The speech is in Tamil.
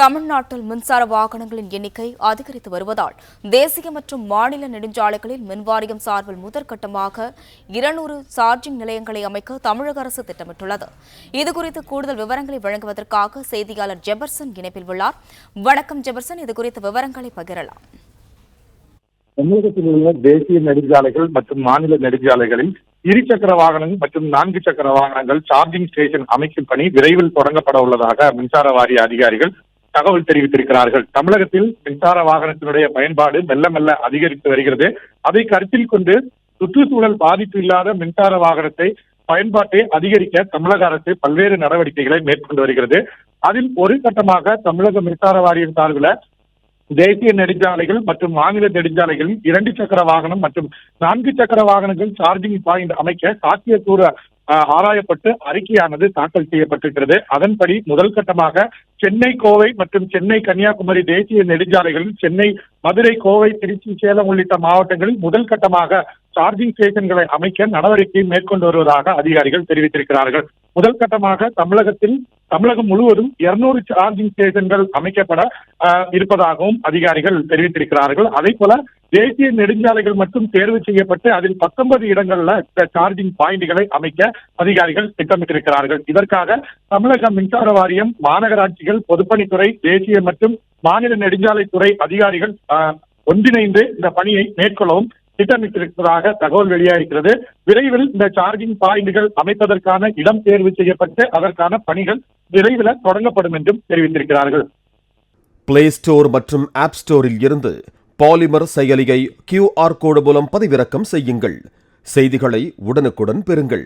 தமிழ்நாட்டில் மின்சார வாகனங்களின் எண்ணிக்கை அதிகரித்து வருவதால் தேசிய மற்றும் மாநில நெடுஞ்சாலைகளில் மின்வாரியம் சார்பில் முதற்கட்டமாக 200 சார்ஜிங் நிலையங்களை அமைக்க தமிழக அரசு திட்டமிட்டுள்ளது. இதுகுறித்து கூடுதல் விவரங்களை வழங்குவதற்காக செய்தியாளர் ஜெபர்சன் இணைப்பில் உள்ளார். வணக்கம் ஜெபர்சன், இதுகுறித்த விவரங்களை பகிரலாம். தமிழகத்தில் உள்ள தேசிய நெடுஞ்சாலைகள் மற்றும் மாநில நெடுஞ்சாலைகளில் இருசக்கர வாகனங்கள் மற்றும் 4 சக்கர வாகனங்கள் சார்ஜிங் ஸ்டேஷன் அமைக்கும் பணி விரைவில் தொடங்கப்பட உள்ளதாக மின்சார வாரிய அதிகாரிகள் தகவல் தெரிவித்திருக்கிறார்கள். தமிழகத்தில் மின்சார வாகனத்தினுடைய பயன்பாடு மெல்ல மெல்ல அதிகரித்து வருகிறது. அதை கருத்தில் கொண்டு சுற்றுச்சூழல் பாதிப்பு இல்லாத மின்சார வாகனத்தை பயன்பாட்டை அதிகரிக்க தமிழக அரசு பல்வேறு நடவடிக்கைகளை மேற்கொண்டு வருகிறது. அதில் ஒரு கட்டமாக தமிழக மின்சார வாரியம் சார்பில் தேசிய நெடுஞ்சாலைகள் மற்றும் மாநில நெடுஞ்சாலைகளில் 2 சக்கர வாகனம் மற்றும் 4 சக்கர வாகனங்கள் சார்ஜிங் பாயிண்ட் அமைக்க சாத்தியக்கூறு ஆராயப்பட்டு அறிக்கையானது தாக்கல் செய்யப்பட்டிருக்கிறது. அதன்படி முதல் கட்டமாக சென்னை, கோவை மற்றும் சென்னை, கன்னியாகுமரி தேசிய நெடுஞ்சாலைகளில் சென்னை, மதுரை, கோவை, திருச்சி, சேலம் உள்ளிட்ட மாவட்டங்களில் முதல் கட்டமாக சார்ஜிங் ஸ்டேஷன்களை அமைக்க நடவடிக்கை மேற்கொண்டு வருவதாக அதிகாரிகள் தெரிவித்திருக்கிறார்கள். முதல் கட்டமாக தமிழகம் முழுவதும் 200 சார்ஜிங் ஸ்டேஷன்கள் அமைக்கப்பட இருப்பதாகவும் அதிகாரிகள் தெரிவித்திருக்கிறார்கள். அதே போல தேசிய நெடுஞ்சாலைகள் மட்டும் தேர்வு செய்யப்பட்டு அதில் 19 இடங்கள்ல சார்ஜிங் பாயிண்ட்களை அமைக்க அதிகாரிகள் திட்டமிட்டிருக்கிறார்கள். இதற்காக தமிழக மின்சார வாரியம், மாநகராட்சிகள், பொதுப்பணித்துறை, தேசிய மற்றும் மாநில நெடுஞ்சாலைத்துறை அதிகாரிகள் ஒன்றிணைந்து இந்த பணியை மேற்கொள்ளவும் திட்டமிட்டிருப்பதாக தகவல் வெளியாகிறது. விரைவில் இந்த சார்ஜிங் பாயிண்ட்கள் அமைப்பதற்கான இடம் தேர்வு செய்யப்பட்டு அதற்கான பணிகள் விரைவில் தொடங்கப்படும் என்றும் தெரிவித்திருக்கிறார்கள். பிளே ஸ்டோர் மற்றும் ஆப் ஸ்டோரில் இருந்து பாலிமர் செயலியை QR கோடு மூலம் பதிவிறக்கம் செய்யுங்கள். செய்திகளை உடனுக்குடன் பெறுங்கள்.